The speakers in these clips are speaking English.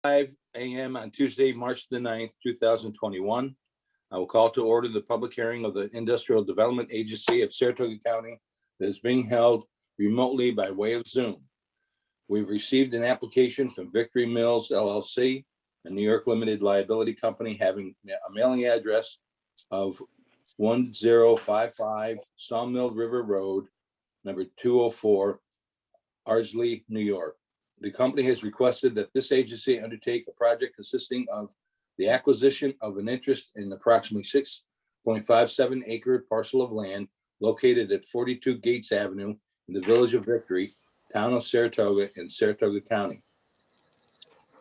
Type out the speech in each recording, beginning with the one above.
5 a.m. on Tuesday, March the 9th, 2021. I will call to order the public hearing of the Industrial Development Agency of Saratoga County that is being held remotely by way of Zoom. We've received an application from Victory Mills LLC, a New York limited liability company having a mailing address of 1055 Sawmill River Road, number 204, Ardsley, New York. The company has requested that this agency undertake a project consisting of the acquisition of an interest in approximately 6.57 acre parcel of land located at 42 Gates Avenue in the Village of Victory, Town of Saratoga in Saratoga County,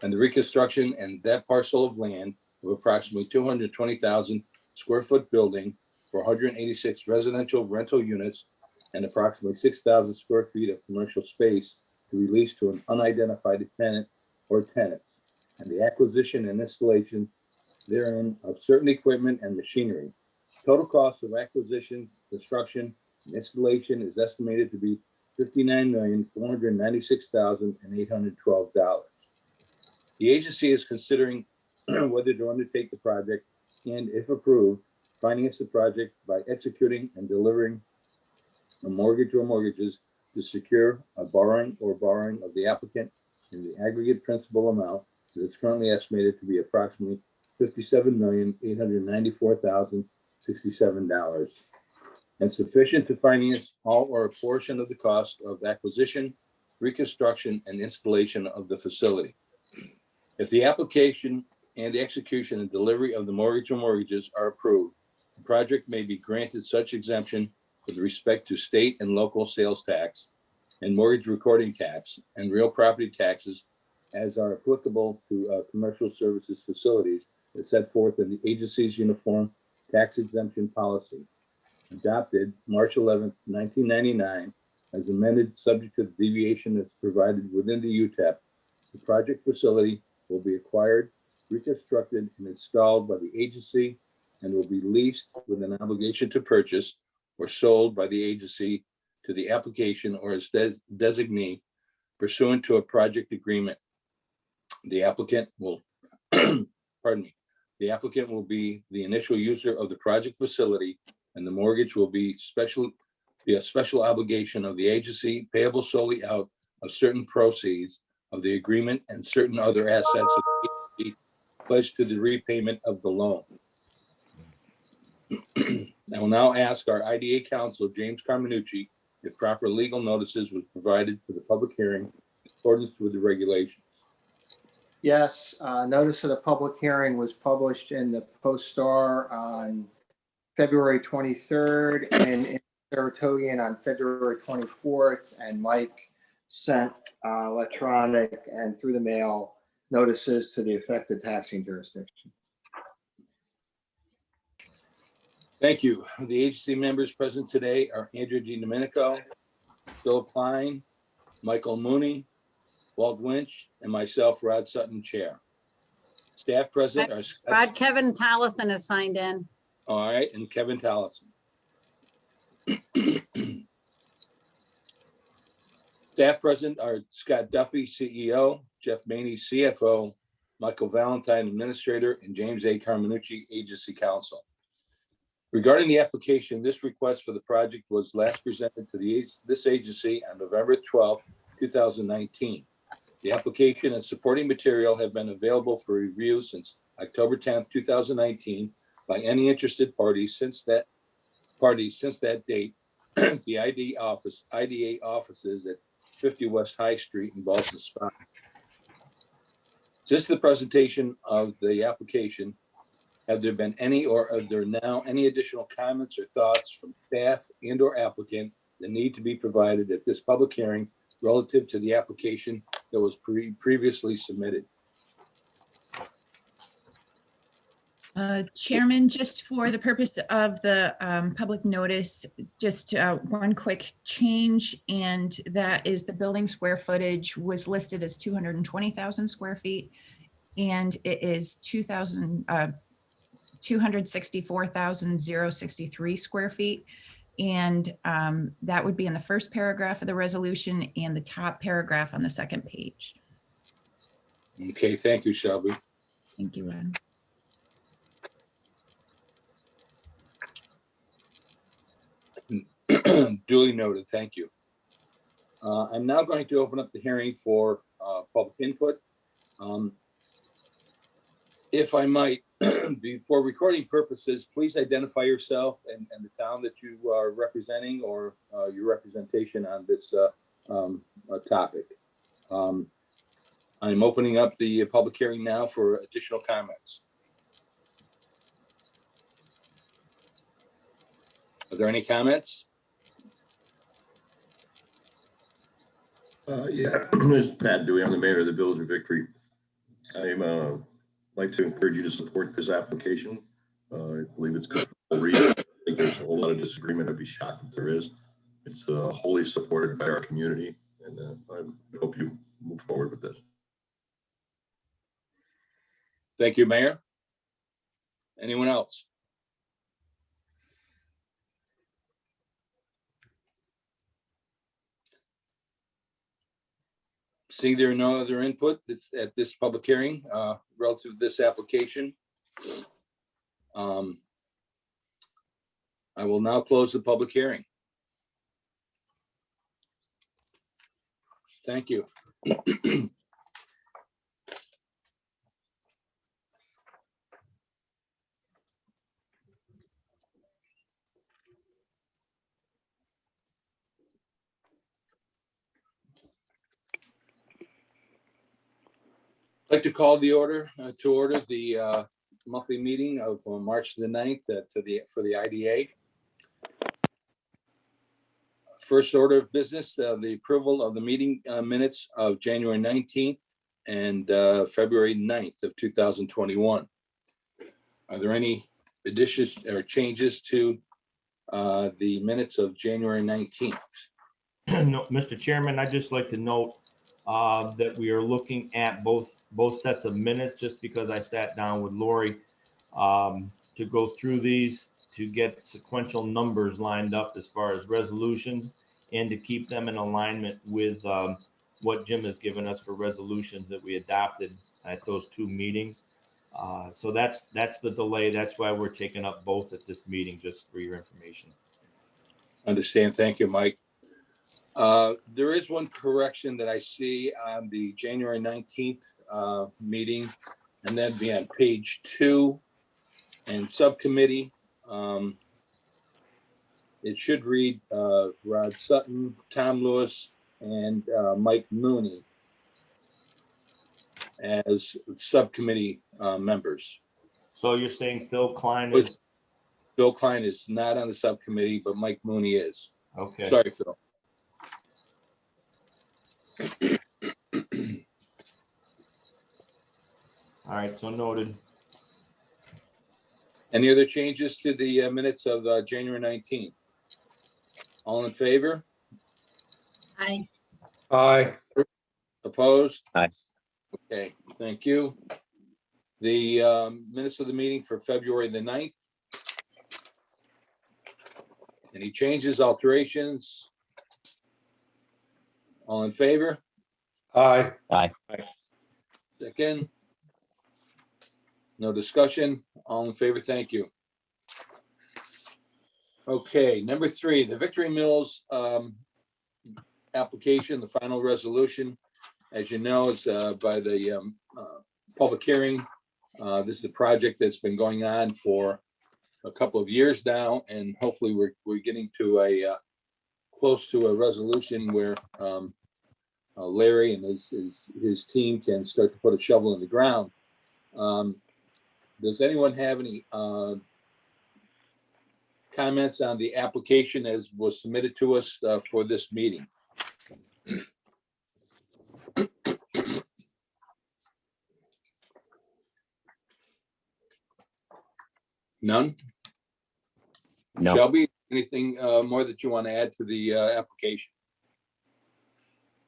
and the reconstruction and that parcel of land of approximately 220,000 square foot building for 186 residential rental units and approximately 6,000 square feet of commercial space to release to an unidentified tenant or tenants, and the acquisition and installation therein of certain equipment and machinery. Total cost of acquisition, construction, and installation is estimated to be $59,496,812. The agency is considering whether to undertake the project and, if approved, finance the project by executing and delivering a mortgage or mortgages to secure a borrowing of the applicant in the aggregate principal amount that is currently estimated to be approximately $57,894,067 and sufficient to finance all or a portion of the cost of acquisition, reconstruction, and installation of the facility. If the application and the execution and delivery of the mortgage or mortgages are approved, the project may be granted such exemption with respect to state and local sales tax and mortgage recording tax and real property taxes as are applicable to commercial services facilities as set forth in the agency's uniform tax exemption policy, adopted March 11th, 1999, as amended subject to the deviation that's provided within the UTEP. The project facility will be acquired, reconstructed, and installed by the agency and will be leased with an obligation to purchase or sold by the agency to the application or its designee pursuant to a project agreement. The applicant will, pardon me, the applicant will be the initial user of the project facility, and the mortgage will be a special obligation of the agency payable solely out of certain proceeds of the agreement and certain other assets of the agency pledged to the repayment of the loan. I will now ask our IDA counsel, James Carminucci, if proper legal notices was provided for the public hearing in accordance with the regulations. Yes, notice of the public hearing was published in the Post-Star on February 23rd and in Saratogian on February 24th, and Mike sent electronic and through the mail notices to the affected taxing jurisdiction. Thank you. The agency members present today are Andrew DiDomenico, Philip Klein, Michael Mooney, Walt Winch, and myself, Rod Sutton, Chair. Staff present are Rod Kevin Tallison is signed in. All right, and Kevin Tallison. Staff present are Scott Duffy, CEO, Jeff Maney, CFO, Michael Valentine, Administrator, and James A. Carminucci, Agency Counsel. Regarding the application, this request for the project was last presented to this agency on November 12, 2019. The application and supporting material have been available for review since October 10, 2019 by any interested party since that date. The IDA offices at 50 West High Street in Ballston Spa. Since the presentation of the application, have there been any or are there now any additional comments or thoughts from staff and or applicant that need to be provided at this public hearing relative to the application that was previously submitted? Chairman, just for the purpose of the public notice, just one quick change, and that is the building square footage was listed as 220,000 square feet, and it is 264,063 square feet. And that would be in the first paragraph of the resolution and the top paragraph on the second page. Okay, thank you, Shelby. Thank you, Adam. Duly noted, thank you. I'm now going to open up the hearing for public input. If I might, for recording purposes, please identify yourself and the town that you are representing or your representation on this topic. I'm opening up the public hearing now for additional comments. Are there any comments? Yeah, this is Pat Dewey. I'm the mayor of the Village of Victory. I'm like to encourage you to support this application. I believe it's good for a reason. I think there's a whole lot of disagreement. I'd be shocked if there is. It's wholly supported by our community, and I hope you move forward with this. Thank you, Mayor. Anyone else? Seeing there are no other input at this public hearing relative to this application, I will now close the public hearing. Thank you. I'd like to call the order to order the monthly meeting of March the 9th for the IDA. First order of business, the approval of the meeting minutes of January 19th and February 9th of 2021. Are there any additions or changes to the minutes of January 19th? No, Mr. Chairman, I'd just like to note that we are looking at both sets of minutes, just because I sat down with Lori to go through these to get sequential numbers lined up as far as resolutions and to keep them in alignment with what Jim has given us for resolutions that we adopted at those two meetings. So that's the delay. That's why we're taking up both at this meeting, just for your information. Understand. Thank you, Mike. There is one correction that I see on the January 19th meeting, and that'd be on page 2 and subcommittee. It should read Rod Sutton, Tom Lewis, and Mike Mooney as subcommittee members. So you're saying Phil Klein is, Bill Klein is not on the subcommittee, but Mike Mooney is. okay. Sorry, Phil. All right, so noted. Any other changes to the minutes of January 19th? All in favor? Aye. Aye. Opposed? Aye. Okay, thank you. The minutes of the meeting for February the 9th. Any changes, alterations? All in favor? Aye. Second. No discussion. All in favor, thank you. Okay, number 3, the Victory Mills application, the final resolution, as you know, is by the public hearing. This is a project that's been going on for a couple of years now, and hopefully we're getting to a close to a resolution where Larry and his team can start to put a shovel in the ground. Does anyone have any comments on the application as was submitted to us for this meeting? None? No. Shelby, anything more that you want to add to the application?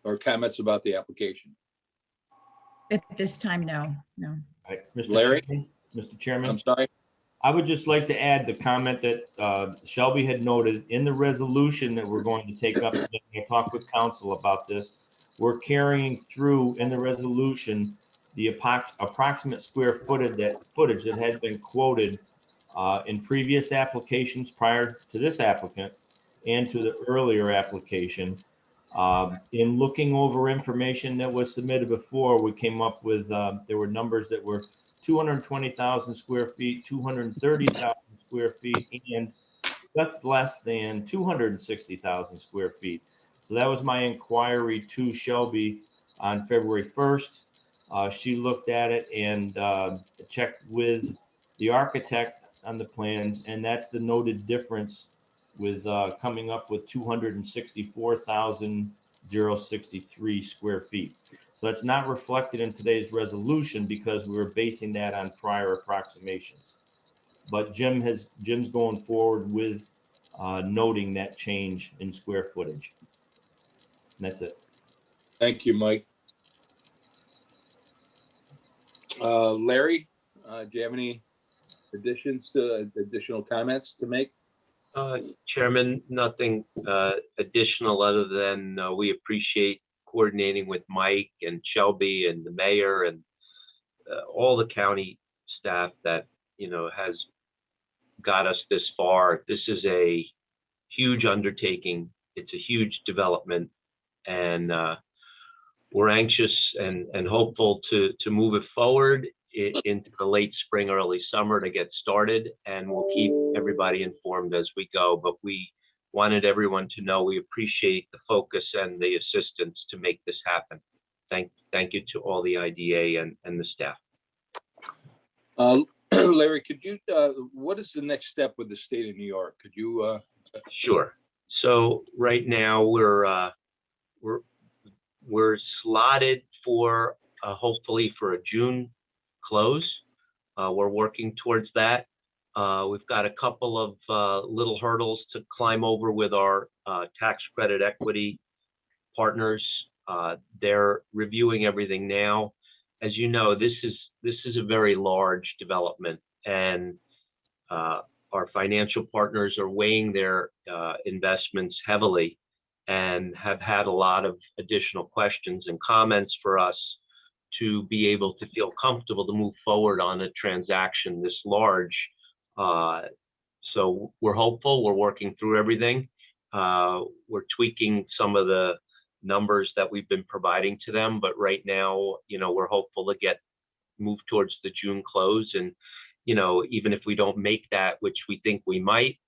Or comments about the application? At this time, no. All right, Mr. Larry? Chairman, Mr. Chairman. I'm sorry? I would just like to add the comment that Shelby had noted in the resolution that we're going to take up. I talked with council about this. We're carrying through in the resolution the approximate square footage that had been quoted in previous applications prior to this applicant and to the earlier application. In looking over information that was submitted before, we came up with, there were numbers that were 220,000 square feet, 230,000 square feet, and just less than 260,000 square feet. So that was my inquiry to Shelby on February 1st. She looked at it and checked with the architect on the plans, and that's the noted difference with coming up with 264,063 square feet. So that's not reflected in today's resolution because we were basing that on prior approximations. But Jim's going forward with noting that change in square footage. And that's it. Thank you, Mike. Larry, do you have any additional comments to make? Chairman, nothing additional other than we appreciate coordinating with Mike and Shelby and the mayor and all the county staff that, has got us this far. This is a huge undertaking. It's a huge development, and we're anxious and hopeful to move it forward into the late spring, early summer to get started, and we'll keep everybody informed as we go. But we wanted everyone to know we appreciate the focus and the assistance to make this happen. Thank you to all the IDA and the staff. Larry, could you, what is the next step with the state of New York? Could you? Sure. So right now we're slotted for hopefully for a June close. We're working towards that. We've got a couple of little hurdles to climb over with our tax credit equity partners. They're reviewing everything now. As you know, this is a very large development, and our financial partners are weighing their investments heavily and have had a lot of additional questions and comments for us to be able to feel comfortable to move forward on a transaction this large. So we're hopeful. We're working through everything. We're tweaking some of the numbers that we've been providing to them, but right now, we're hopeful to move towards the June close. And even if we don't make that, which we think we might,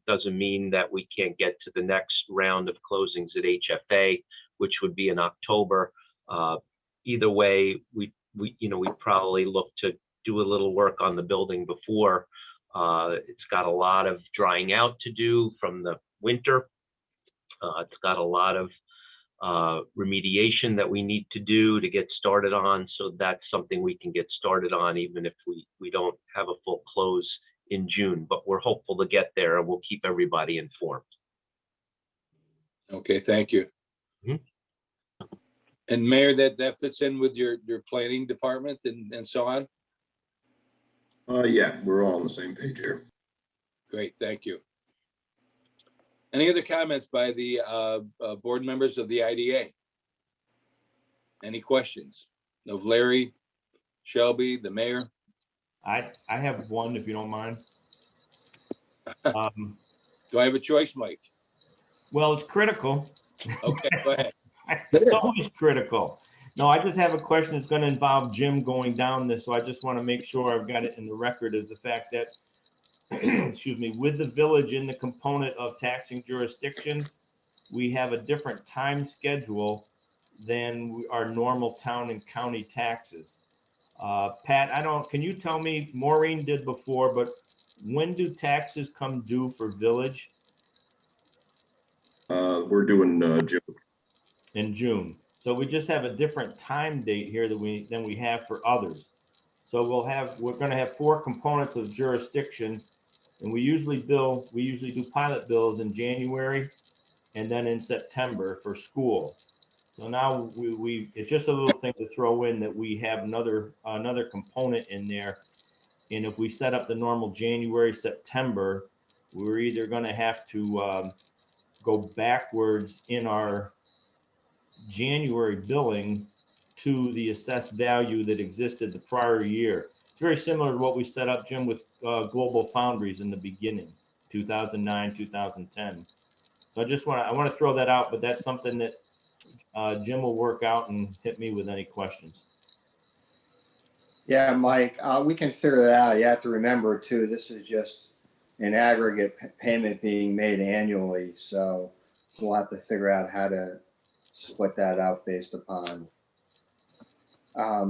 doesn't mean that we can't get to the next round of closings at HFA, which would be in October. Either way, we probably look to do a little work on the building before. It's got a lot of drying out to do from the winter. It's got a lot of remediation that we need to do to get started on. So that's something we can get started on even if we don't have a full close in June, but we're hopeful to get there, and we'll keep everybody informed. Okay, thank you. Mm-hmm. And Mayor, that fits in with your planning department and so on? Yeah, we're all on the same page here. Great, thank you. Any other comments by the board members of the IDA? Any questions of Larry, Shelby, the mayor? I have one, if you don't mind. Do I have a choice, Mike? Well, it's critical. Okay, go ahead. It's always critical. No, I just have a question that's going to involve Jim going down this, so I just want to make sure I've got it in the record, is the fact that, excuse me, with the village in the component of taxing jurisdictions, we have a different time schedule than our normal town and county taxes. Pat, can you tell me, Maureen did before, but when do taxes come due for village? We're doing June. In June. So we just have a different time date here than we have for others. So we're going to have 4 components of jurisdictions, and we usually do pilot bills in January and then in September for school. So now it's just a little thing to throw in that we have another component in there. And if we set up the normal January, September, we're either going to have to go backwards in our January billing to the assessed value that existed the prior year. It's very similar to what we set up, Jim, with Global Foundries in the beginning, 2009, 2010. So I want to throw that out, but that's something that Jim will work out and hit me with any questions. Yeah, Mike, we can figure that out. You have to remember too, this is just an aggregate payment being made annually. So we'll have to figure out how to split that out based upon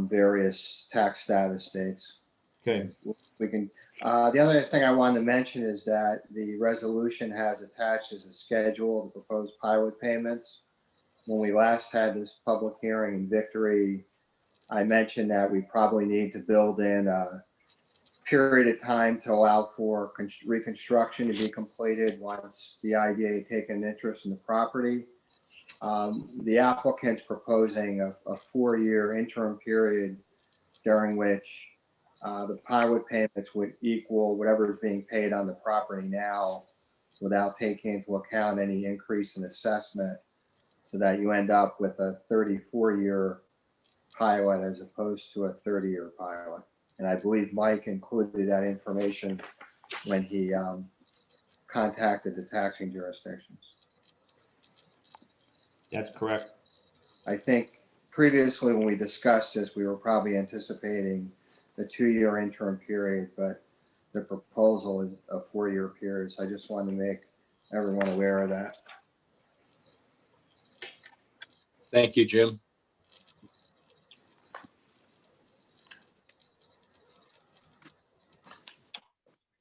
various tax status states. Okay. We can, the other thing I wanted to mention is that the resolution has attached as a schedule the proposed pilot payments. When we last had this public hearing in Victory, I mentioned that we probably need to build in a period of time to allow for reconstruction to be completed once the IDA take an interest in the property. The applicant's proposing a 4-year interim period during which the pilot payments would equal whatever is being paid on the property now without taking into account any increase in assessment, so that you end up with a 34-year pilot as opposed to a 30-year pilot. And I believe Mike included that information when he contacted the taxing jurisdictions. That's correct. I think previously when we discussed this, we were probably anticipating the 2-year interim period, but the proposal is a 4-year period. So I just wanted to make everyone aware of that. Thank you, Jim.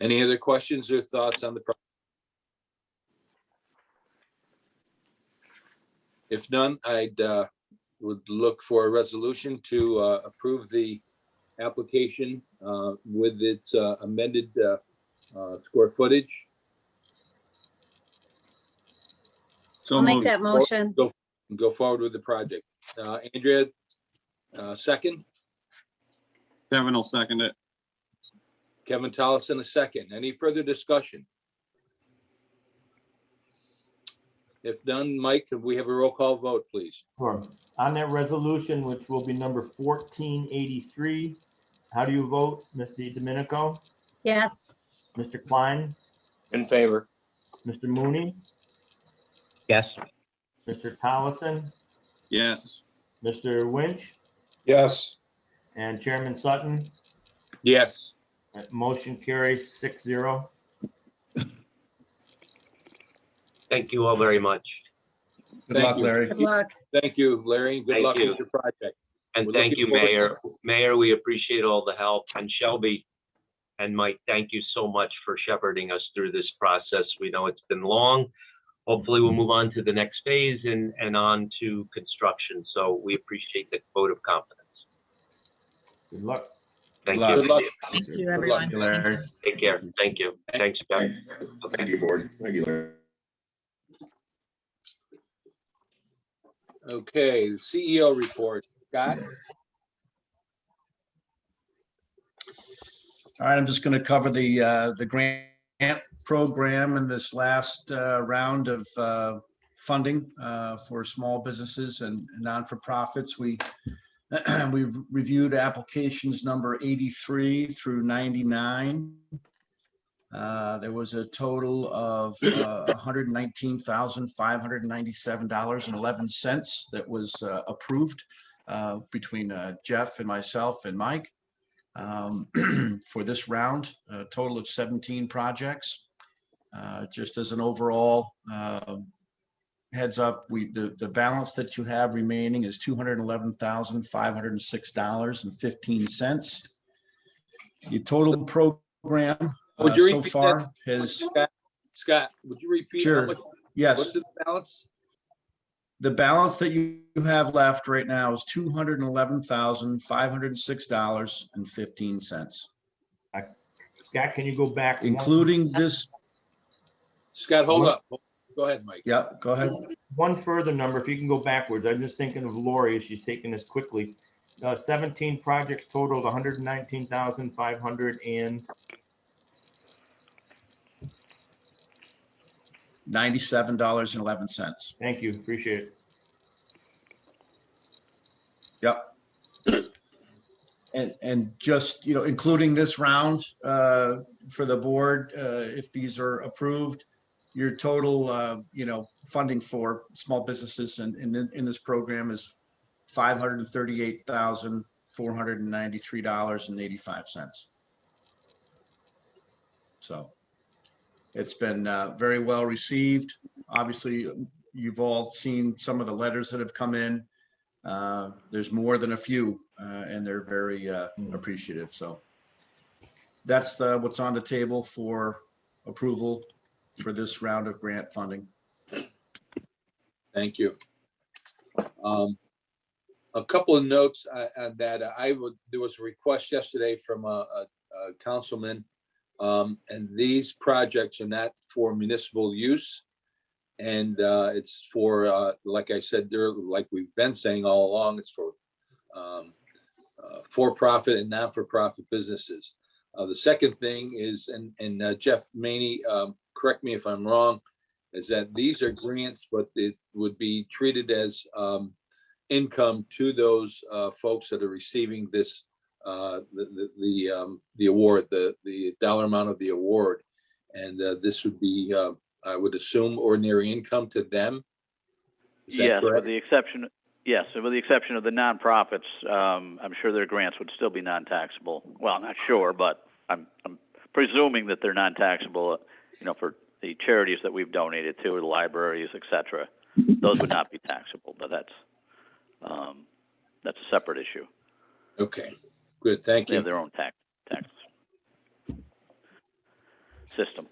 Any other questions or thoughts on the project? If none, I'd would look for a resolution to approve the application with its amended square footage. I'll make that motion. Go forward with the project. Andrea, second. Kevin will second it. Kevin Tollison, a second. Any further discussion? If none, Mike, could we have a roll call vote, please? Sure. On that resolution, which will be number 1483, how do you vote, Mr. Domenico, Yes. Mr. Klein, In favor. Mr. Mooney, Yes. Mr. Tollison, Yes. Mr. Winch, Yes. and Chairman Sutton? Yes. That motion carries 6-0. Thank you all very much. Good Thank luck, you. Larry. Good luck. Thank you, Larry. Good Thank luck you. with your project. And We're thank you, looking forward Mayor. Mayor, we appreciate all the help. And Shelby and Mike, thank you so much for shepherding us through this process. We know it's been long. Hopefully we'll move on to the next phase and on to construction. So we appreciate the vote of confidence. Good luck. Thank Good you. Good luck. Thank you, luck. everyone. Larry. Take care. Thank you. Thanks, guys. Thank you, board. Thank you, Larry. Okay, the CEO report. Scott? All right, I'm just going to cover the grant program in this last round of funding for small businesses and non-for-profits. We've reviewed applications number 83 through 99. There was a total of $119,597.11 that was approved between Jeff and myself and Mike for this round, a total of 17 projects. Just as an overall heads up, the balance that you have remaining is $211,506.15. The total program Would you so repeat far that? has, Scott, would you repeat? How sure, much- yes. What's the balance? The balance that you have left right now is $211,506.15, Scott, can you go back? including this. Scott, hold up. Go ahead, Mike. Yep, go ahead. One further number, if you can go backwards. I'm just thinking of Lori as she's taking this quickly. 17 projects totaled $119,500 and $97.11. thank you, appreciate it. Yep. And just, including this round for the board, if these are approved, your total, funding for small businesses in this program is $538,493.85. So it's been very well received. Obviously, you've all seen some of the letters that have come in. There's more than a few, and they're very appreciative. So that's what's on the table for approval for this round of grant funding. Thank you. A couple of notes that there was a request yesterday from a councilman, and these projects are not for municipal use. And it's for, like I said, like we've been saying all along, it's for for-profit and non-for-profit businesses. The second thing is, and Jeff Maney, correct me if I'm wrong, is that these are grants, but it would be treated as income to those folks that are receiving this, the award, the dollar amount of the award. And this would be, I would assume, ordinary income to them. Is that Yes, correct? with the exception of the nonprofits, I'm sure their grants would still be non-taxable. Well, I'm not sure, but I'm presuming that they're non-taxable, for the charities that we've donated to, or the libraries, et cetera. Those would not be taxable, but that's a separate issue. Okay, good, thank They you. have their own tax system.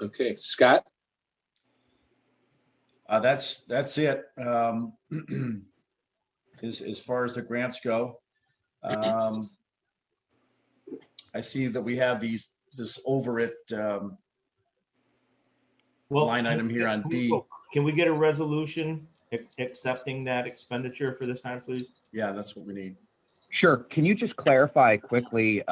Okay, Scott? That's it. As far as the grants go, I see that we have this over it line item here on B. Can we get a resolution accepting that expenditure for this time, please? Yeah, that's what we need. Sure. Can you just clarify quickly,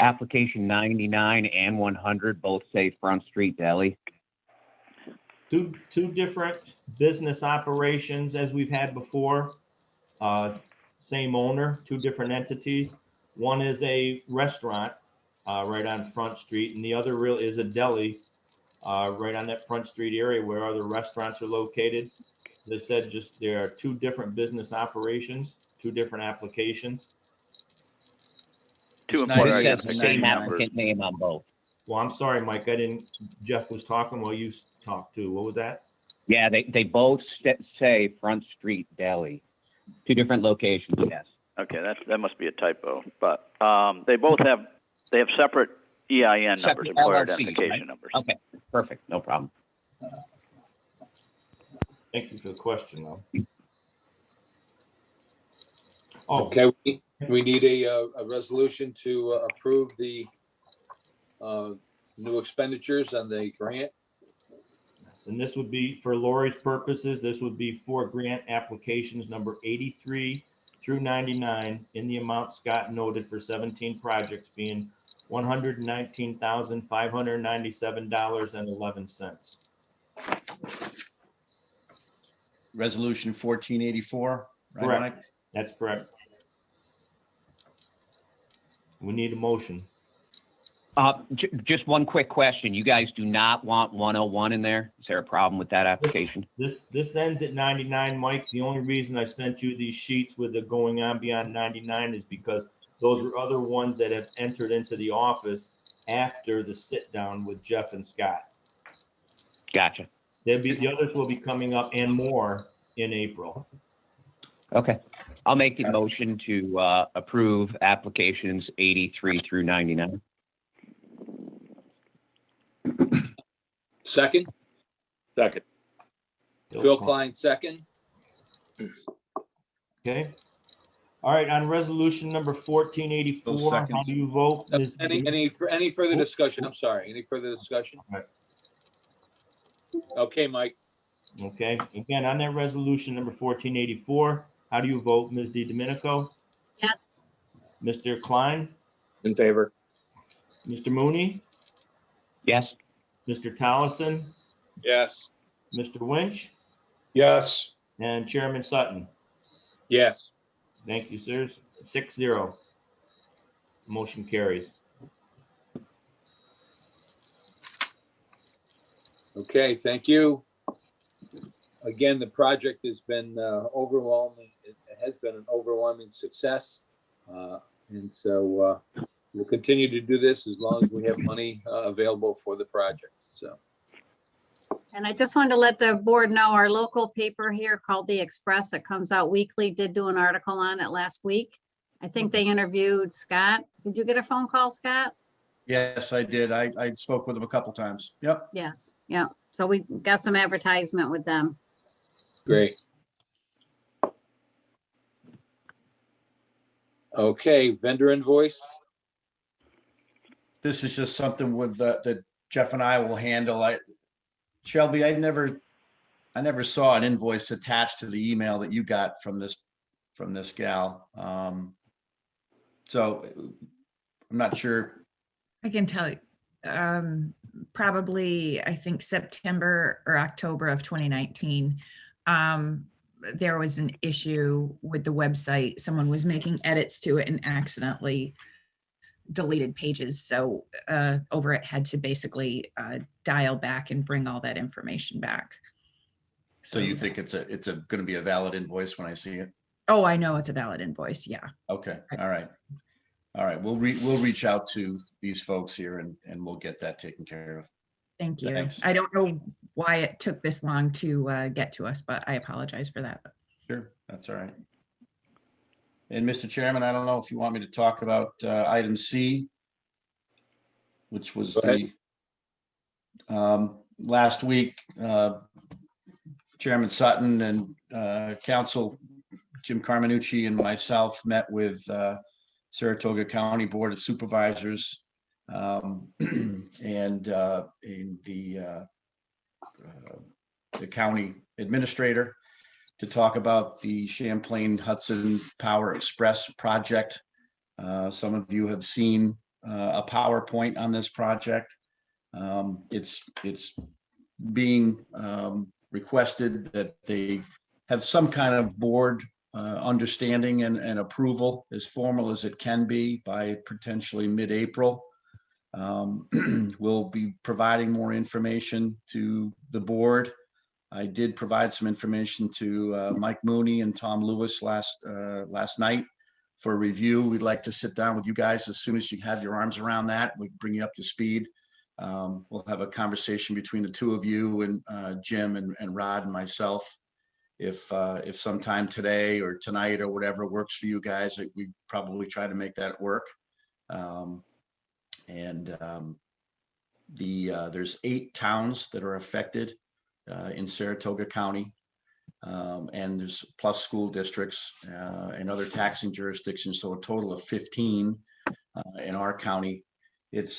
application 99 and 100 both say Front Street Deli? Two different business operations as we've had before. Same owner, two different entities. One is a restaurant right on Front Street, and the other is a deli right on that Front Street area where other restaurants are located. As I said, there are two different business operations, two different applications. Two It's important 98 and identification 99. numbers. Applicant name on both. Well, I'm sorry, Mike, Jeff was talking while you talked too. What was that? Yeah, they both say Front Street Deli. Two different locations, yes. Okay, that must be a typo, but they have separate EIN numbers, Separate employer LLCs, identification right? numbers. Okay, perfect, no problem. Thank you for the question, though. Oh, Okay, we need a resolution to approve the new expenditures on the grant. and this would be, for Lori's purposes, this would be for grant applications number 83 through 99 in the amount Scott noted for 17 projects, being $119,597.11. Resolution 1484, right, Correct. Mike? That's correct. We need a motion. Just one quick question. You guys do not want 101 in there? Is there a problem with that application? This ends at 99, Mike. The only reason I sent you these sheets with the going on beyond 99 is because those are other ones that have entered into the office after the sit down with Jeff and Scott. Gotcha. The others will be coming up and more in April. Okay. I'll make the motion to approve applications 83 through 99. Second, Second. Phil Klein, second. Okay. All right, on resolution number 1484, Those how seconds. do you vote? Ms. Any further discussion? I'm sorry, any further discussion? Right. Okay, Mike. Okay, again, on that resolution number 1484, how do you vote, Ms. DiDomenico? Yes. Mr. Klein? In favor. Mr. Mooney? Yes? Mr. Tolleson? Yes. Mr. Winch? Yes. And Chairman Sutton? Yes. Thank you, sirs. 6-0. Motion carries. Okay, thank you. Again, the project has been overwhelming. It has been an overwhelming success. And so we'll continue to do this as long as we have money available for the project. So, And I just wanted to let the board know our local paper here called The Express, it comes out weekly, did do an article on it last week. I think they interviewed Scott. Did you get a phone call, Scott? Yes, I did. I spoke with him a couple times. Yep. Yes, yeah. So we got some advertisement with them. great. Okay, vendor invoice. This is just something with that Jeff and I will handle. Shelby, I never saw an invoice attached to the email that you got from this gal. So I'm not sure. I can tell you, probably, I think September or October of 2019, there was an issue with the website. Someone was making edits to it and accidentally deleted pages. So Overit had to basically dial back and bring all that information back. So you think it's going to be a valid invoice when I see it? Oh, I know it's a valid invoice. Yeah. Okay. All right. All right. We'll reach out to these folks here and we'll get that taken care of. Thank you. Thanks. I don't know why it took this long to get to us, but I apologize for that. Sure. That's all right. And Mr. Chairman, I don't know if you want me to talk about item C, which was the last week, Chairman Sutton and Council Jim Carmenucci and myself met with Saratoga County Board of Supervisors and in the county administrator to talk about the Champlain Hudson Power Express project. Some of you have seen a PowerPoint on this project. It's being requested that they have some kind of board understanding and approval, as formal as it can be, by potentially mid-April. We'll be providing more information to the board. I did provide some information to Mike Mooney and Tom Lewis last night for review. We'd like to sit down with you guys as soon as you have your arms around that. We bring you up to speed. We'll have a conversation between the two of you and Jim and Rod and myself. If sometime today or tonight or whatever works for you guys, we probably try to make that work. There's 8 towns that are affected in Saratoga County, and there's plus school districts and other taxing jurisdictions, so a total of 15 in our county. There've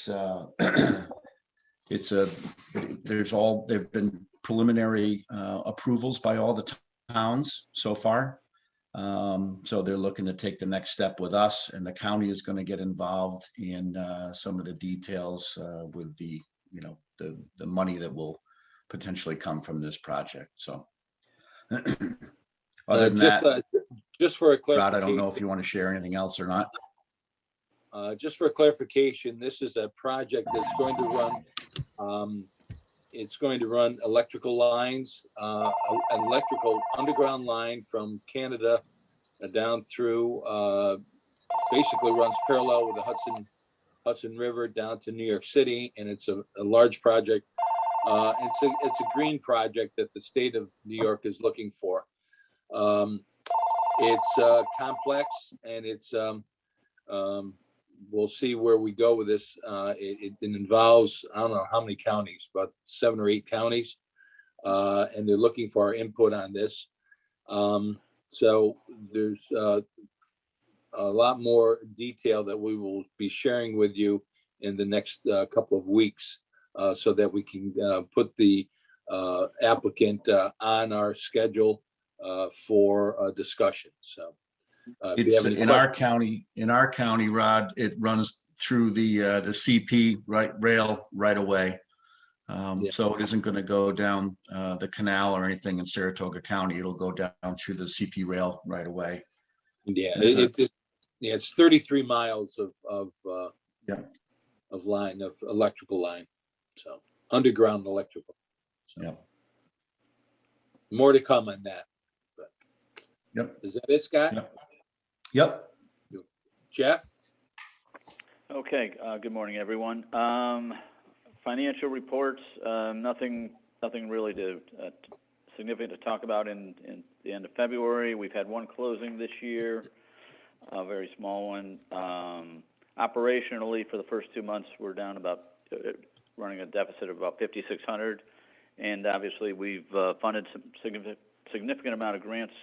been preliminary approvals by all the towns so far. So they're looking to take the next step with us, and the county is going to get involved in some of the details with the money that will potentially come from this project. So other than that, just for a Rod, clarification, I don't know if you want to share anything else or not. Just for clarification, this is a project that's going to run, it's going to run electrical lines, an electrical underground line from Canada down through, basically runs parallel with the Hudson River down to New York City, and it's a large project. It's a green project that the state of New York is looking for. It's complex, and it's we'll see where we go with this. It involves, I don't know how many counties, but 7 or 8 counties, and they're looking for our input on this. So there's a lot more detail that we will be sharing with you in the next couple of weeks, so that we can put the applicant on our schedule for discussion. So It's in our county, Rod, it runs through the CP rail right away. So it isn't going to go down the canal or anything in Saratoga County. It'll go down through the CP rail right away. Yeah, Is it- yeah, it's 33 miles Yeah. of electrical line. So underground electrical. Yeah. More to come on that. Yep. Is that it, Scott? Yep. Yep. Jeff? Okay, good morning, everyone. Financial reports, nothing really significant to talk about in the end of February. We've had one closing this year, a very small one. Operationally, for the first 2 months, we're down about, running a deficit of about 5,600. And obviously, we've funded some significant amount of grants,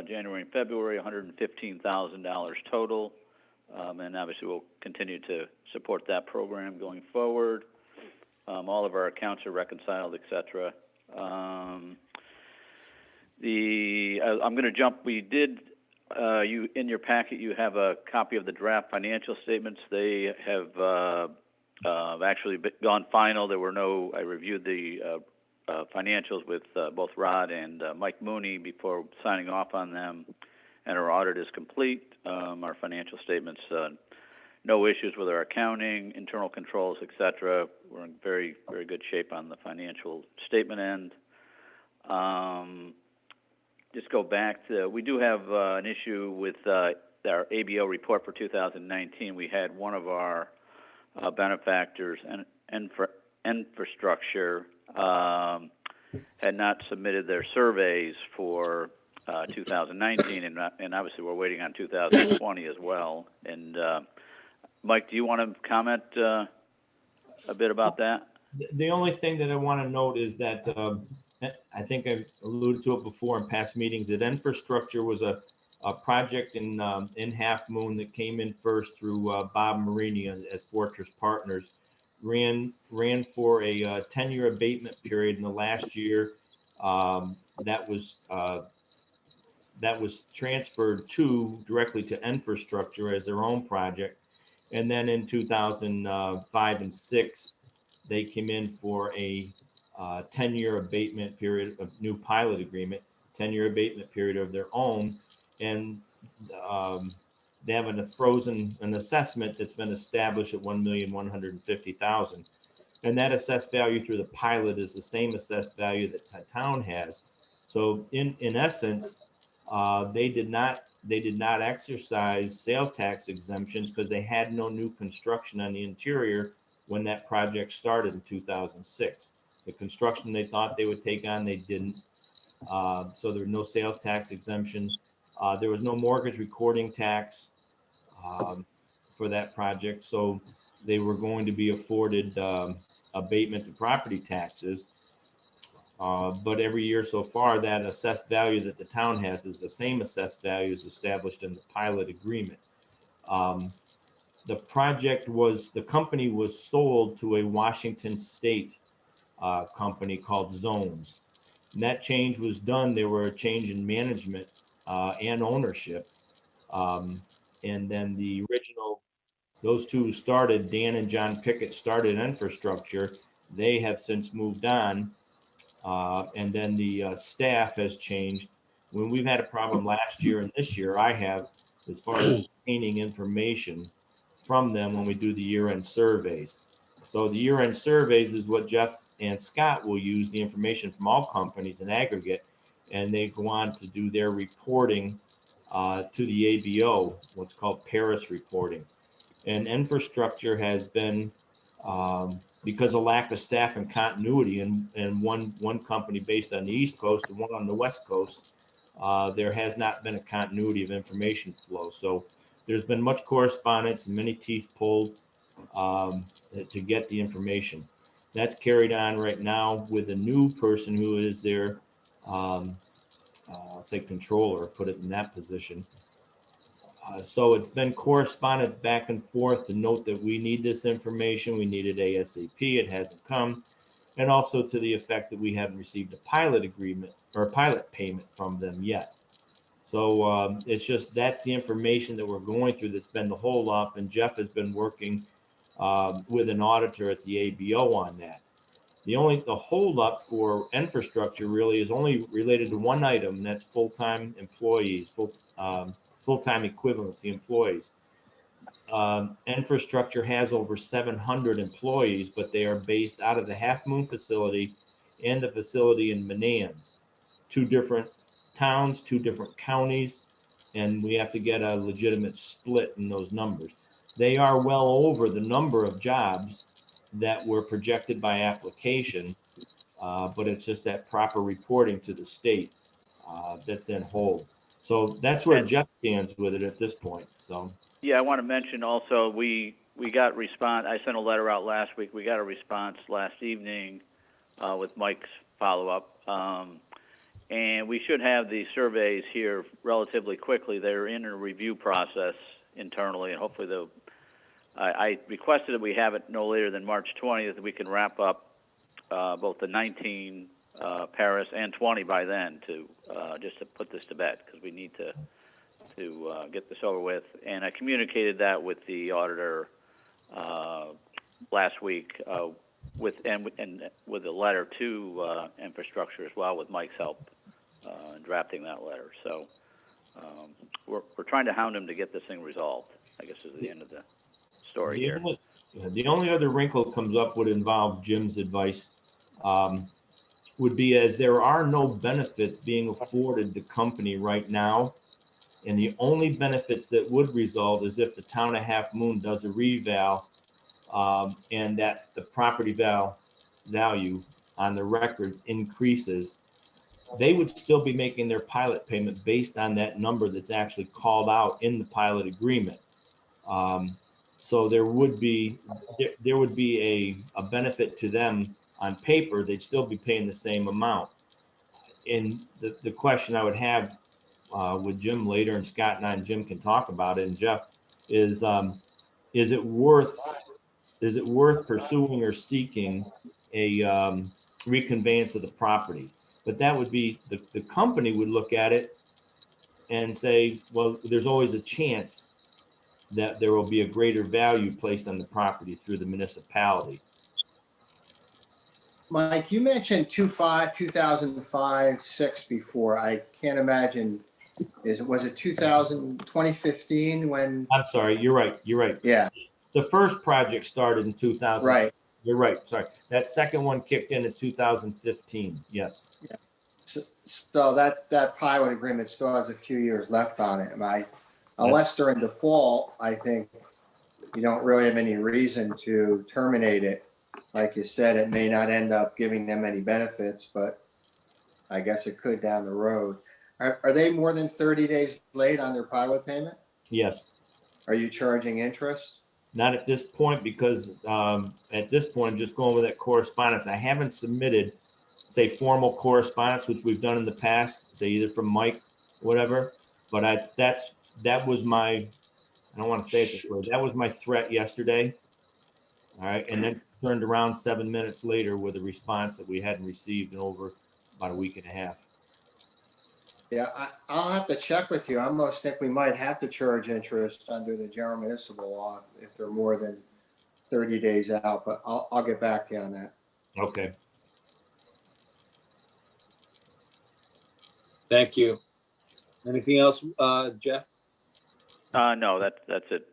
January and February, $115,000 total. And obviously, we'll continue to support that program going forward. All of our accounts are reconciled, et cetera. I'm going to jump. We did, in your packet, you have a copy of the draft financial statements. They have actually gone final. There were no, I reviewed the financials with both Rod and Mike Mooney before signing off on them, and our audit is complete. Our financial statements, no issues with our accounting, internal controls, et cetera. We're in very, very good shape on the financial statement end. Just go back to, we do have an issue with our ABO report for 2019. We had one of our benefactors, infrastructure, had not submitted their surveys for 2019, and obviously we're waiting on 2020 as well. And Mike, do you want to comment a bit about that? The only thing that I want to note is that I think I've alluded to it before in past meetings, that infrastructure was a project in Half Moon that came in first through Bob Marini as Fortress Partners. Ran for a 10-year abatement period in the last year. That was transferred directly to infrastructure as their own project. And then in 2005 and 6, they came in for a 10-year abatement period of new pilot agreement, 10-year abatement period of their own. And they have an assessment that's been established at $1,150,000. And that assessed value through the pilot is the same assessed value that the town has. So in essence, they did not exercise sales tax exemptions because they had no new construction on the interior when that project started in 2006. The construction they thought they would take on, they didn't. So there were no sales tax exemptions. There was no mortgage recording tax for that project. So they were going to be afforded abatements of property taxes. But every year so far, that assessed value that the town has is the same assessed value as established in the pilot agreement. The company was sold to a Washington State company called Zones. And that change was done. There were a change in management and ownership. And then the original, those two started, Dan and John Pickett started infrastructure. They have since moved on. And then the staff has changed. When we've had a problem last year and this year, I have, as far as obtaining information from them when we do the year-end surveys. So the year-end surveys is what Jeff and Scott will use the information from all companies in aggregate, and they go on to do their reporting to the ABO, what's called Paris reporting. And infrastructure has been, because of lack of staff and continuity, and one company based on the East Coast and one on the West Coast, there has not been a continuity of information flow. So there's been much correspondence and many teeth pulled to get the information. That's carried on right now with a new person who is their, say, controller, put it in that position. So it's been correspondence back and forth to note that we need this information. We need it ASAP. It hasn't come. And also to the effect that we haven't received a pilot agreement or a pilot payment from them yet. So it's just, that's the information that we're going through that's been the hold up. And Jeff has been working with an auditor at the ABO on that. The hold up for infrastructure really is only related to one item, and that's full-time employees, full-time equivalency employees. Infrastructure has over 700 employees, but they are based out of the Half Moon facility and the facility in Manans, 2 different towns, 2 different counties, and we have to get a legitimate split in those numbers. They are well over the number of jobs that were projected by application, but it's just that proper reporting to the state that's in hold. So that's where Jeff stands with it at this point. So. Yeah, I want to mention also, we got response, I sent a letter out last week, we got a response last evening with Mike's follow-up. And we should have the surveys here relatively quickly. They're in a review process internally, and hopefully I requested that we have it no later than March 20th, that we can wrap up both the 19 Paris and 20 by then to just to put this to bed, because we need to get this over with. And I communicated that with the auditor last week with a letter to infrastructure as well, with Mike's help in drafting that letter. So we're trying to hound him to get this thing resolved, I guess, is the end of the story here. The only other wrinkle that comes up would involve Jim's advice, would be as there are no benefits being afforded the company right now. And the only benefits that would result is if the town of Half Moon does a reval, and that the property value on the records increases, they would still be making their pilot payment based on that number that's actually called out in the pilot agreement. So there would be a benefit to them on paper. They'd still be paying the same amount. And the question I would have with Jim later, and Scott and I and Jim can talk about it, and Jeff, is it worth pursuing or seeking a reconveyance of the property? But that would be, the company would look at it and say, well, there's always a chance that there will be a greater value placed on the property through the municipality. Mike, you mentioned 2005, 6 before. I can't imagine, was it 2015 when? I'm sorry, you're right. Yeah. The first project started in 2000. Right. You're right, sorry. That second one kicked in 2015, yes. Yeah. So that pilot agreement still has a few years left on it. Unless they're in default, I think you don't really have any reason to terminate it. Like you said, it may not end up giving them any benefits, but I guess it could down the road. Are they more than 30 days late on their pilot payment? Yes. Are you charging interest? Not at this point, because at this point, I'm just going with that correspondence. I haven't submitted, say, formal correspondence, which we've done in the past, say either from Mike, whatever. But that was my, I don't want to say it this way, that was my threat yesterday. All right, and then turned around 7 minutes later with a response that we hadn't received in over about a week and a half. Yeah, I'll have to check with you. I almost think we might have to charge interest under the general municipal law if they're more than 30 days out, but I'll get back to you on that. Okay. Thank you. Anything else, Jeff? No, that's it,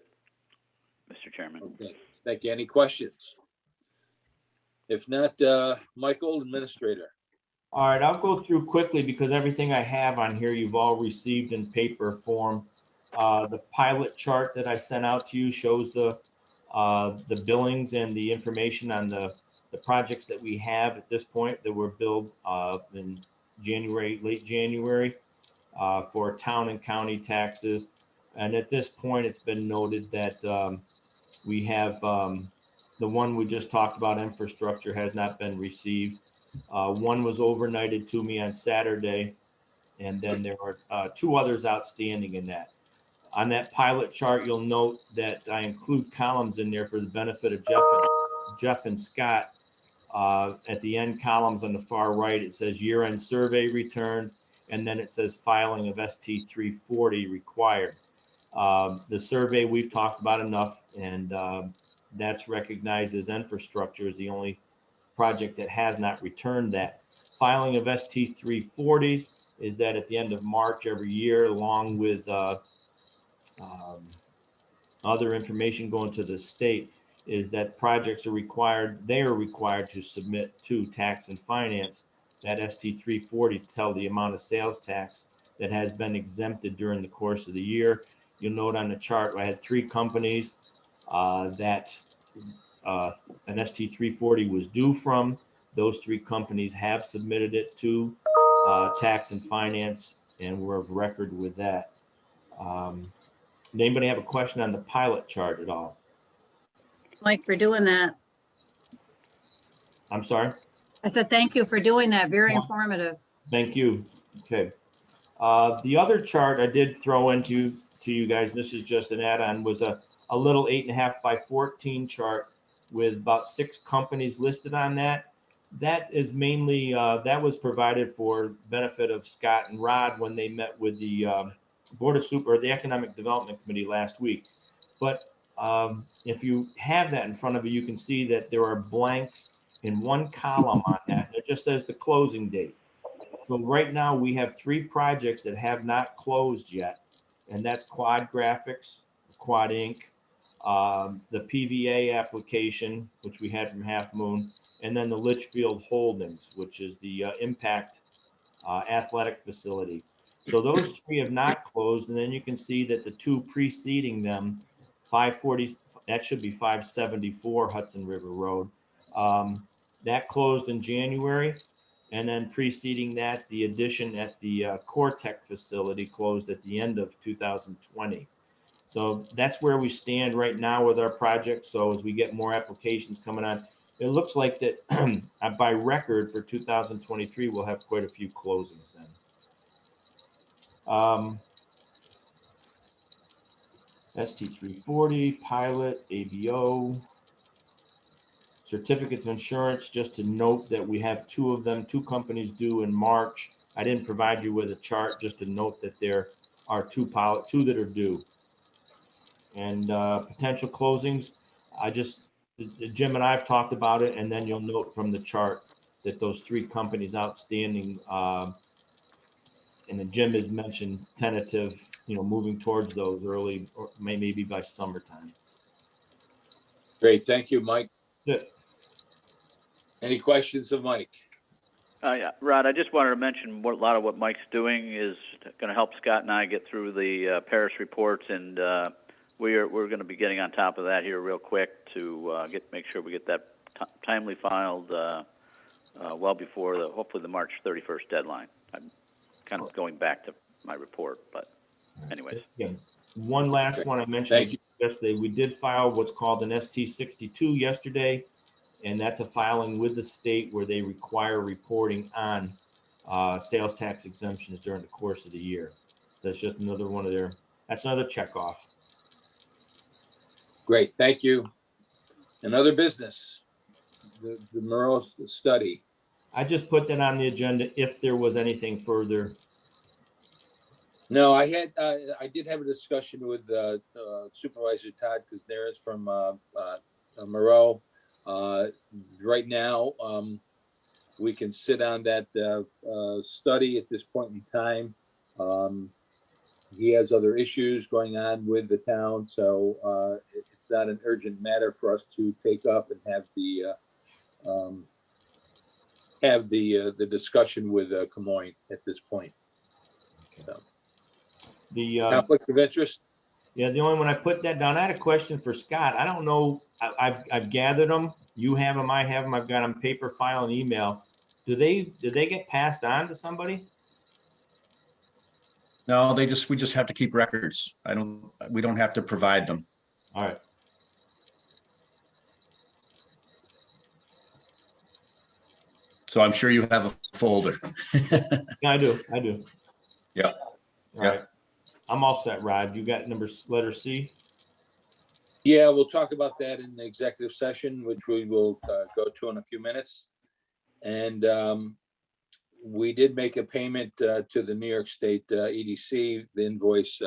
Mr. Chairman. Okay, thank you. Any questions? If not, Michael, Administrator. All right, I'll go through quickly because everything I have on here you've all received in paper form. The pilot chart that I sent out to you shows the billings and the information on the projects that we have at this point that were billed in January, late January, for town and county taxes. And at this point, it's been noted that we have the one we just talked about, infrastructure, has not been received. One was overnighted to me on Saturday, and then there are 2 others outstanding in that. On that pilot chart, you'll note that I include columns in there for the benefit of Jeff and Scott. At the end columns on the far right, it says year-end survey return, and then it says filing of ST 340 required. The survey we've talked about enough, and that's recognized as infrastructure is the only project that has not returned that. Filing of ST 340s is that at the end of March every year, along with Other information going to the state is that projects are required, they are required to submit to tax and finance that ST 340 to tell the amount of sales tax that has been exempted during the course of the year. You'll note on the chart, I had 3 companies that an ST 340 was due from. Those 3 companies have submitted it to tax and finance, and we're of record with that. Anybody have a question on the pilot chart at all? Mike, for doing that. I'm sorry? I said, thank you for doing that. Very Yeah. informative. Thank you. Okay. The other chart I did throw into you guys, this is just an add-on, was a little 8.5 by 14 chart with about 6 companies listed on that. That is mainly, that was provided for benefit of Scott and Rod when they met with the Board of Super, or the Economic Development Committee last week. But if you have that in front of you, you can see that there are blanks in one column on that. It just says the closing date. So right now we have 3 projects that have not closed yet, and that's Quad Graphics, Quad Inc., the PVA application, which we had from Half Moon, and then the Litchfield Holdings, which is the Impact Athletic Facility. So those 3 have not closed, and then you can see that the 2 preceding them, 540, that should be 574 Hudson River Road, that closed in January. And then preceding that, the addition at the Cortec facility closed at the end of 2020. So that's where we stand right now with our project. So as we get more applications coming on, it looks like that by record for 2023, we'll have quite a few closings then. ST340, pilot, ABO, certificates of insurance, just to note that we have 2 of them, 2 companies due in March. I didn't provide you with a chart, just to note that there are 2 that are due. And potential closings, Jim and I have talked about it, and then you'll note from the chart that those 3 companies outstanding, and then Jim has mentioned tentative, moving towards those early, or maybe by summertime. Great, thank you, Mike. That's it. Any questions of Mike? Yeah, Rod, I just wanted to mention a lot of what Mike's doing is going to help Scott and I get through the Paris reports, and we're going to be getting on top of that here real quick to make sure we get that timely filed well before hopefully the March 31st deadline. I'm kind of going back to my report, but anyways. Again, one last one I mentioned. Thank you. Yesterday, we did file what's called an ST62 yesterday, and that's a filing with the state where they require reporting on sales tax exemptions during the course of the year. So that's just another one of that's another check off. Great, thank you. Another business, the Murrow study. I just put that on the agenda if there was anything further. No, I did have a discussion with Supervisor Todd Kuznaris from Moreau. Right now, we can sit on that study at this point in time. He has other issues going on with the town, so it's not an urgent matter for us to take up and have the discussion with Camoin at this point. So. The Conflicts of interest? Yeah, the only one I put that down. I had a question for Scott. I don't know. I've gathered them. You have them. I have them. I've got them paper, file, and email. Do they get passed on to somebody? No, we just have to keep records. We don't have to provide them. All right. So I'm sure you have a folder. Yeah, I do. Yeah. All right. I'm all set, Rod. You got letter C? Yeah, we'll talk about that in the executive session, which we will go to in a few minutes. And we did make a payment to the New York State EDC, the invoice,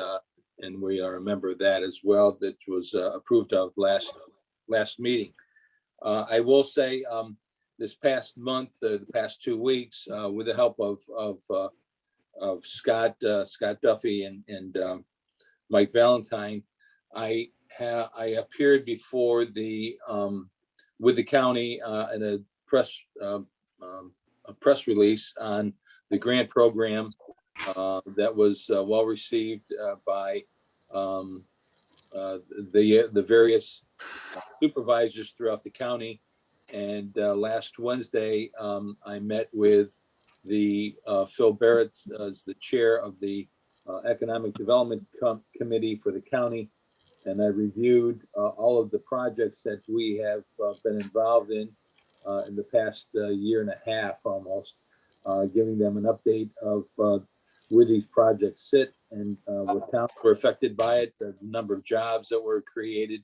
and we are a member of that as well, that was approved of last meeting. I will say this past month, the past 2 weeks, with the help of Scott Duffy and Mike Valentine, I appeared before with the county in a press release on the grant program that was well received by the various supervisors throughout the county. And last Wednesday, I met with the Phil Barrett as the chair of the Economic Development Committee for the county. And I reviewed all of the projects that we have been involved in the past year and a half almost, giving them an update of where these projects sit and what towns were affected by it, the number of jobs that were created,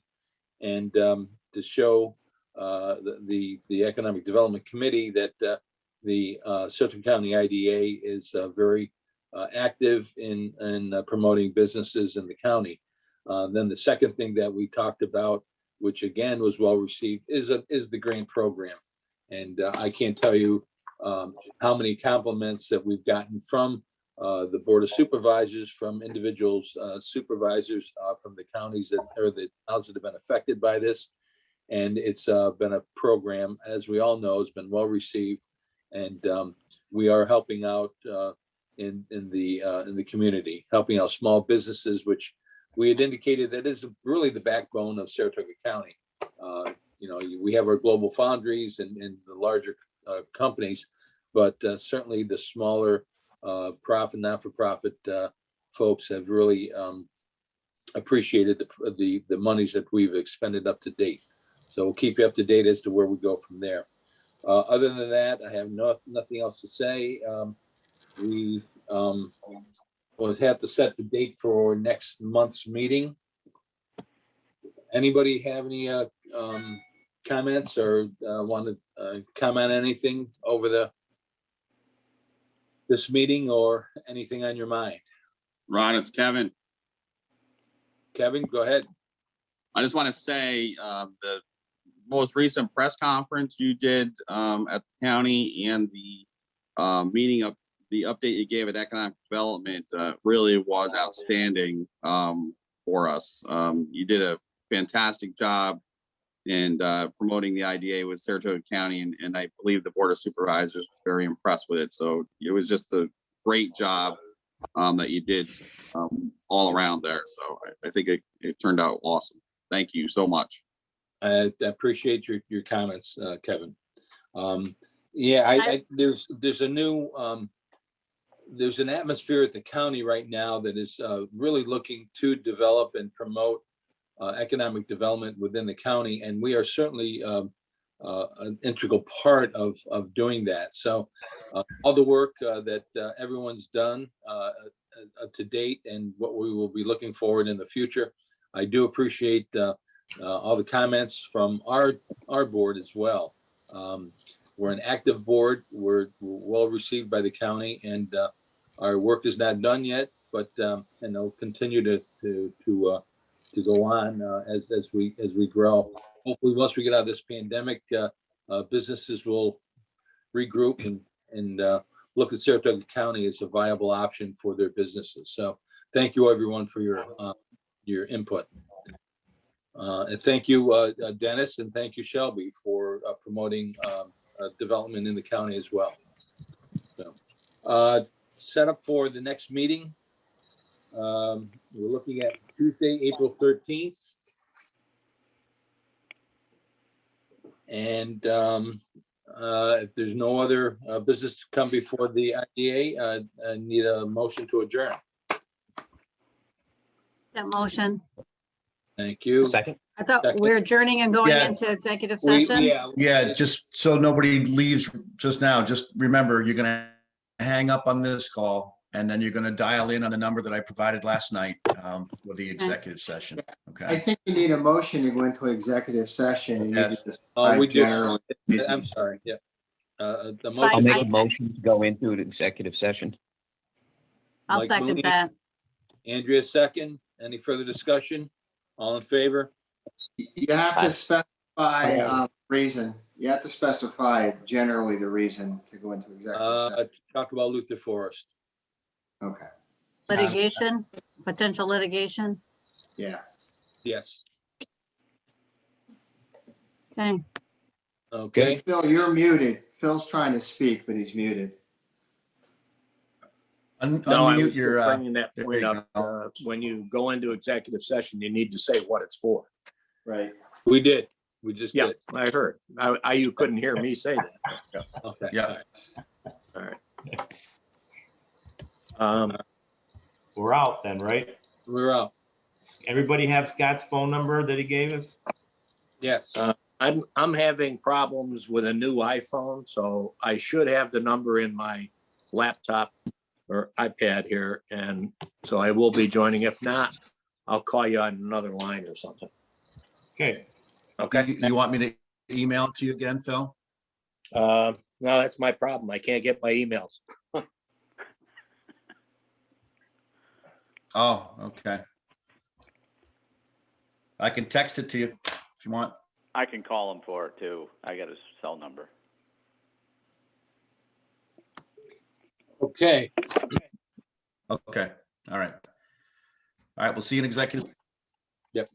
and to show the Economic Development Committee that the Sutton County IDA is very active in promoting businesses in the county. Then the second thing that we talked about, which again was well received, is the grant program. And I can't tell you how many compliments that we've gotten from the Board of Supervisors, from individuals, supervisors from the counties or the towns that have been affected by this. And it's been a program, as we all know, has been well received. And we are helping out in the community, helping out small businesses, which we had indicated that is really the backbone of Saratoga County. We have our global foundries and the larger companies, but certainly the smaller not-for-profit folks have really appreciated the monies that we've expended up to date. So we'll keep you up to date as to where we go from there. Other than that, I have nothing else to say. We will have to set the date for next month's meeting. Anybody have any comments or want to comment on anything over this meeting or anything on your mind? Ron, it's Kevin. Kevin, go ahead. I just want to say the most recent press conference you did at the county and the meeting of the update you gave at economic development really was outstanding for us. You did a fantastic job in promoting the IDA with Saratoga County, and I believe the Board of Supervisors was very impressed with it. So it was just a great job that you did all around there. So I think it turned out awesome. Thank you so much. I appreciate your comments, Kevin. Yeah, there's a new there's an atmosphere at the county right now that is really looking to develop and promote economic development within the county, and we are certainly an integral part of doing that. So all the work that everyone's done to date and what we will be looking forward in the future, I do appreciate all the comments from our board as well. We're an active board. We're well received by the county, and our work is not done yet, but continue to go on as we grow. Hopefully, once we get out of this pandemic, businesses will regroup and look at Saratoga County as a viable option for their businesses. So, thank you everyone for your input. And thank you, Dennis, and thank you, Shelby, for promoting development in the county as well. So, set up for the next meeting. We're looking at Tuesday, April 13th. And if there's no other business to come before the IDA, I need a motion to adjourn. That motion. Thank you. Second. I thought Second. we're adjourning and going Yeah. into executive session. Yeah, just so nobody leaves just now, just remember, you're gonna hang up on this call and then you're gonna dial in on the number that I provided last night for the executive session, I okay? think you need a motion to go into executive session. And you Yes. need to We describe do. general I'm sorry. Yeah. The I'll motion. make a motion to go into an executive session. I'll Mike second Mooney. that. Andrea, second. Any further discussion? All in favor? You have Aye. to specify reason. You have to specify generally the reason to go into executive session. Talk about Luther Forest. Okay. Litigation. potential litigation? Yeah. Yes. Okay, Okay, Phil, you're muted. Phil's trying to speak, but he's muted. No, I was Unmute just your, bringing that there point you up. go. When you go into executive session, you need to say what it's for. Right. we did. We just Yeah, did. I heard. You couldn't hear me say that. Okay. Yeah. All right. Um, We're out then, right? We're out. Everybody have Scott's phone number that he gave us? Yes. I'm having problems with a new iPhone, so I should have the number in my laptop or iPad here, and so I will be joining. If not, I'll call you on another line or something. Okay, Okay? You want me to email it to you again, Phil? No, that's my problem. I can't get my emails. Oh, okay. I can text it to you if you want. I can call him for it too. I got his cell number. Okay. Okay, all right. All right, we'll see you in executive. Yep.